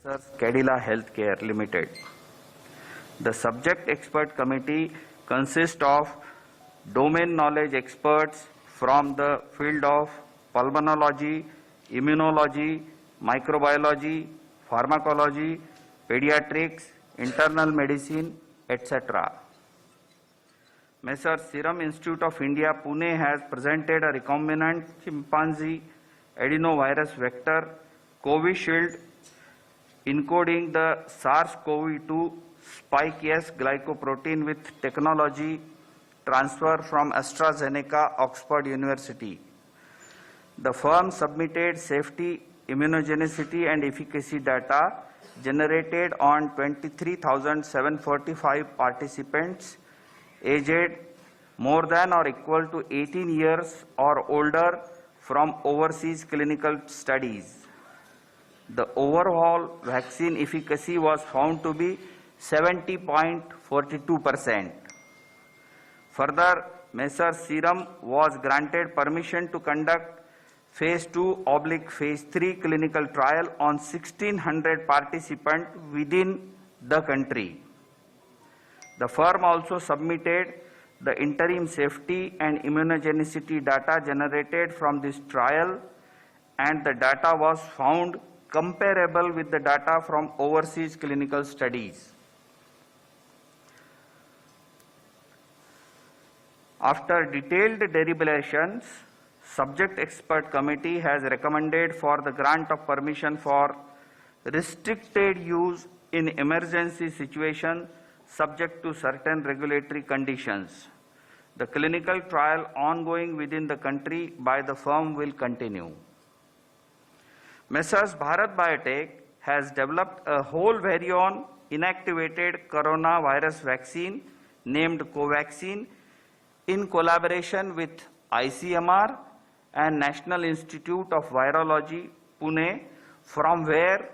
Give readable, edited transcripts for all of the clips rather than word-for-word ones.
Cadila Healthcare Limited. The subject expert committee consists of domain knowledge experts from the field of pulmonology, immunology, microbiology, pharmacology, pediatrics, internal medicine, etc. Messrs. Serum Institute of India, Pune has presented a recombinant chimpanzee adenovirus vector Covishield encoding the SARS-CoV-2 spike S glycoprotein with technology transfer from AstraZeneca, Oxford University. The firm submitted safety, immunogenicity and efficacy data generated on 23,745 participants aged more than or equal to 18 years or older from overseas clinical studies. The overall vaccine efficacy was found to be 70.42%. Further, Messrs. Serum was granted permission to conduct Phase 2/Phase 3 clinical trial on 1,600 participants within the country. The firm also submitted the interim safety and immunogenicity data generated from this trial, and the data was found comparable with the data from overseas clinical studies. After detailed deliberations, subject expert committee has recommended for the grant of permission for restricted use in emergency situation subject to certain regulatory conditions. The clinical trial ongoing within the country by the firm will continue. Messrs. Bharat Biotech has developed a whole virion inactivated coronavirus vaccine named Covaxin in collaboration with ICMR and National Institute of Virology, Pune, from where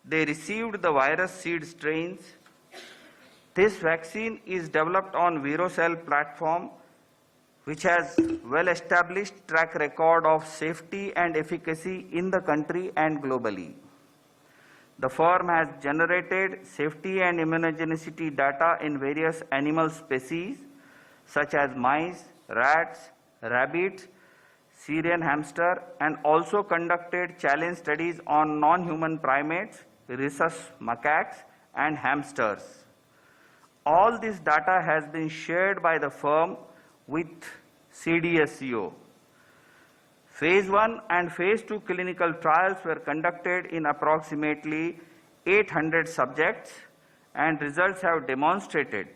they received the virus seed strains. This vaccine is developed on ViroCell platform, which has well-established track record of safety and efficacy in the country and globally. The firm has generated safety and immunogenicity data in various animal species such as mice, rats, rabbits, Syrian hamster, and also conducted challenge studies on non-human primates, rhesus macaques, and hamsters. All this data has been shared by the firm with CDSCO. Phase 1 and Phase 2 clinical trials were conducted in approximately 800 subjects, and results have demonstrated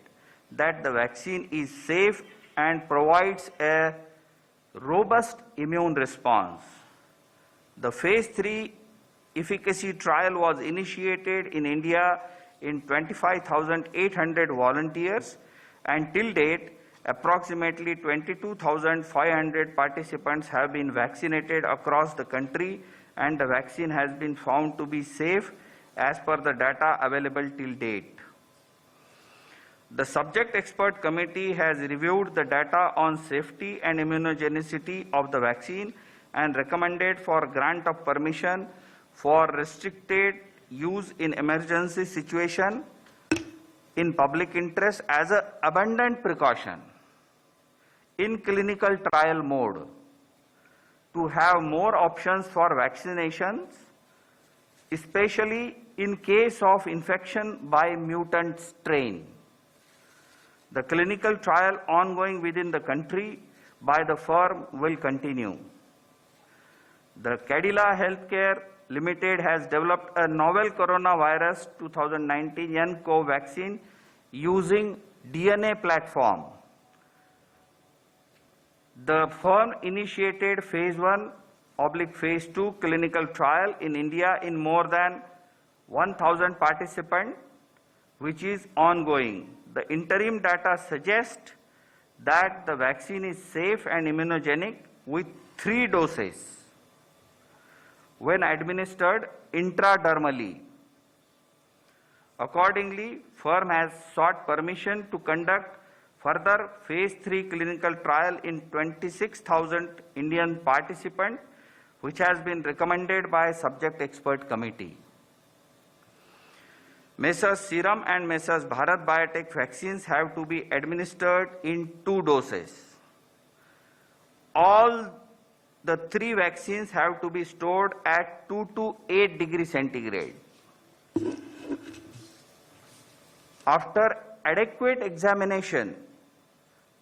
that the vaccine is safe and provides a robust immune response. The Phase 3 efficacy trial was initiated in India in 25,800 volunteers, and till date, approximately 22,500 participants have been vaccinated across the country, and the vaccine has been found to be safe as per the data available till date. The subject expert committee has reviewed the data on safety and immunogenicity of the vaccine and recommended for grant of permission for restricted use in emergency situation in public interest as an abundant precaution in clinical trial mode to have more options for vaccinations, especially in case of infection by mutant strain. The clinical trial ongoing within the country by the firm will continue. The Cadila Healthcare Limited has developed a novel coronavirus 2019 nCoV vaccine using DNA platform. The firm initiated Phase 1/Phase 2 clinical trial in India in more than 1,000 participants, which is ongoing. The interim data suggests that the vaccine is safe and immunogenic with 3 doses when administered intradermally. Accordingly, firm has sought permission to conduct further Phase 3 clinical trial in 26,000 Indian participants, which has been recommended by subject expert committee. Messrs. Serum and Messrs. Bharat Biotech vaccines have to be administered in 2 doses. All the 3 vaccines have to be stored at 2 to 8 degrees centigrade. After adequate examination,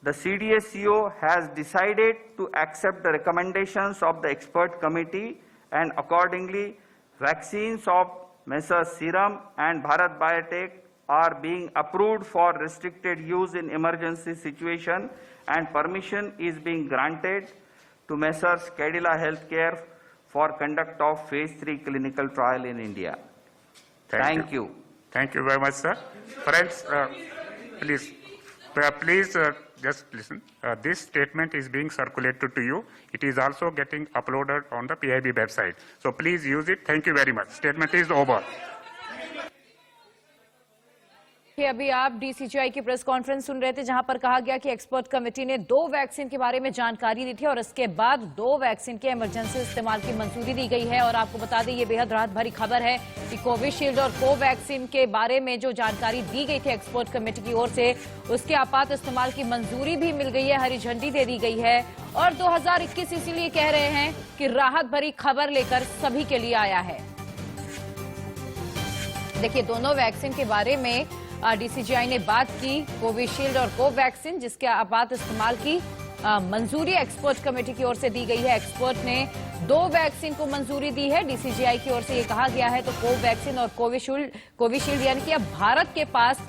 the CDSCO has decided to accept the recommendations of the expert committee, and accordingly, vaccines of Messrs. Serum and Bharat Biotech are being approved for restricted use in emergency situation, and permission is being granted to Messrs. Cadila Healthcare for conduct of phase 3 clinical trial in India. Thank you. Thank you very much, sir. Friends, please just listen. This statement is being circulated to you. It is also getting uploaded on the PIB website. So please use it. Thank you very much. Statement is over. अभी आप DCGI की press conference सुन रहे थे, जहां पर कहा गया कि एक्सपर्ट कमेटी ने 2 वैक्सीन के बारे में जानकारी दी थी और इसके बाद 2 वैक्सीन के इमरजेंसी इस्तेमाल की मंजूरी दी गई है। और आपको बता दें, ये बेहद राहत भरी खबर है कि कोविशील्ड और कोवैक्सीन के बारे में जो जानकारी दी गई थी एक्सपर्ट कमेटी की ओर से, उसके आपात इस्तेमाल की मंजूरी भी मिल गई है, हरी झंडी दे दी गई है। और 2021 इसीलिए कह रहे हैं कि राहत भरी खबर लेकर सभी के लिए आया है। देखिए, दोनों वैक्सीन के बारे में डीसीजीआई ने बात की, कोविशील्ड और कोवैक्सीन, जिसके आपात इस्तेमाल की मंजूरी एक्सपर्ट कमेटी की ओर से दी गई है। एक्सपर्ट ने 2 वैक्सीन को मंजूरी दी है। डीसीजीआई की ओर से ये कहा गया है, तो कोवैक्सीन और कोविशील्ड यानी कि अब भारत के पास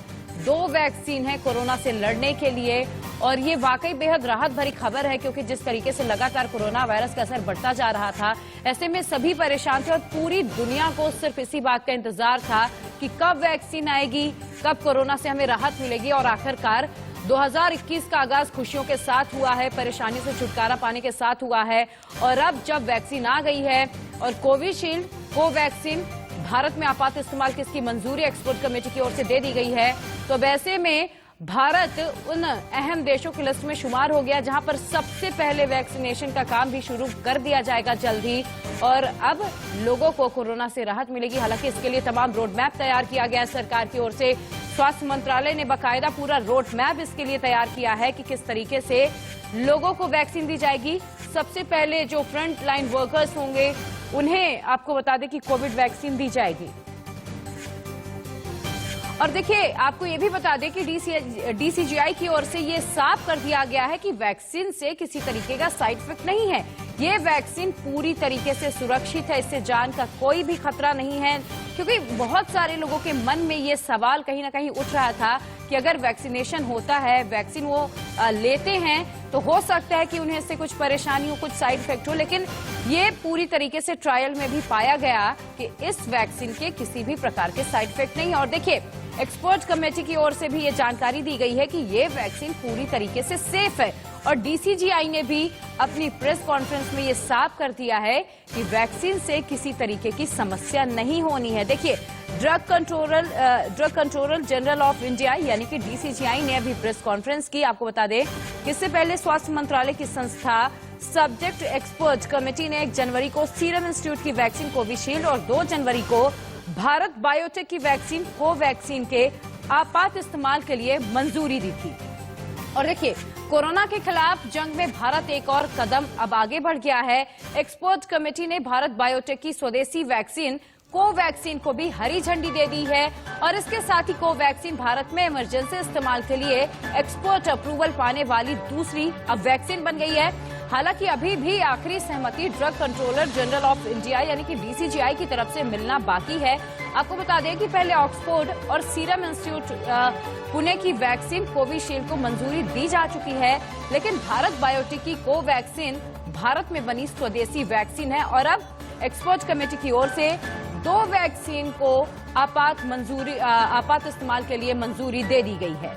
2 वैक्सीन है कोरोना से लड़ने के लिए। और ये वाकई बेहद राहत भरी खबर है, क्योंकि जिस तरीके से लगातार कोरोना वायरस का असर बढ़ता जा रहा था, ऐसे में सभी परेशान थे और पूरी दुनिया को सिर्फ इसी बात का इंतजार था कि कब वैक्सीन आएगी, कब कोरोना से हमें राहत मिलेगी। और आखिरकार 2021 का आगाज खुशियों के साथ हुआ है, परेशानी से छुटकारा पाने के साथ हुआ है। और अब जब वैक्सीन आ गई है और कोविशील्ड, कोवैक्सीन भारत में आपात इस्तेमाल की इसकी मंजूरी एक्सपर्ट कमेटी की ओर से दे दी गई है, तो वैसे में भारत उन अहम देशों की लिस्ट में शुमार हो गया जहां पर सबसे पहले वैक्सीनेशन का काम भी शुरू कर दिया जाएगा जल्द ही। और अब लोगों को कोरोना से राहत मिलेगी। हालांकि इसके लिए तमाम रोड मैप तैयार किया गया है सरकार की ओर से। स्वास्थ्य मंत्रालय ने बाकायदा पूरा रोड मैप इसके लिए तैयार किया है कि किस तरीके से लोगों को वैक्सीन दी जाएगी। सबसे पहले जो फ्रंट लाइन वर्कर्स होंगे, उन्हें आपको बता दें कि कोविड वैक्सीन दी जाएगी। और देखिए, आपको ये भी बता दें कि डीसीजीआई की ओर से ये साफ कर दिया गया है कि वैक्सीन से किसी तरीके का साइड इफेक्ट नहीं है। ये वैक्सीन पूरी तरीके से सुरक्षित है, इससे जान का कोई भी खतरा नहीं है। क्योंकि बहुत सारे लोगों के मन में ये सवाल कहीं ना कहीं उठ रहा था कि अगर वैक्सीनेशन होता है, वैक्सीन वो लेते हैं, तो हो सकता है कि उन्हें इससे कुछ परेशानी हो, कुछ साइड इफेक्ट हो। लेकिन ये पूरी तरीके से ट्रायल में भी पाया गया कि इस वैक्सीन के किसी भी प्रकार के साइड इफेक्ट नहीं है। और देखिए, एक्सपर्ट कमेटी की ओर से भी ये जानकारी दी गई है कि ये वैक्सीन पूरी तरीके से सेफ है। और डीसीजीआई ने भी अपनी प्रेस कॉन्फ्रेंस में ये साफ कर दिया है कि वैक्सीन से किसी तरीके की समस्या नहीं होनी है। देखिए, drug controller general of India यानी कि डीसीजीआई ने अभी प्रेस कॉन्फ्रेंस की। आपको बता दें कि इससे पहले स्वास्थ्य मंत्रालय की संस्था सब्जेक्ट एक्सपर्ट कमेटी ने 1 जनवरी को सीरम इंस्टीट्यूट की वैक्सीन कोविशील्ड और 2 जनवरी को भारत बायोटेक की वैक्सीन कोवैक्सीन के आपात इस्तेमाल के लिए मंजूरी दी थी। और देखिए, कोरोना के खिलाफ जंग में भारत एक और कदम अब आगे बढ़ गया है। एक्सपर्ट कमेटी ने भारत बायोटेक की स्वदेशी वैक्सीन कोवैक्सीन को भी हरी झंडी दे दी है। और इसके साथ ही कोवैक्सीन भारत में इमरजेंसी इस्तेमाल के लिए एक्सपर्ट अप्रूवल पाने वाली दूसरी अब वैक्सीन बन गई है। हालांकि अभी भी आखिरी सहमति drug controller general of India यानी कि डीसीजीआई की तरफ से मिलना बाकी है। आपको बता दें कि पहले ऑक्सफोर्ड और सीरम इंस्टीट्यूट पुणे की वैक्सीन कोविशील्ड को मंजूरी दी जा चुकी है, लेकिन भारत बायोटेक की कोवैक्सीन भारत में बनी स्वदेशी वैक्सीन है। और अब एक्सपर्ट कमेटी की ओर से 2 वैक्सीन को आपात इस्तेमाल के लिए मंजूरी दे दी गई है।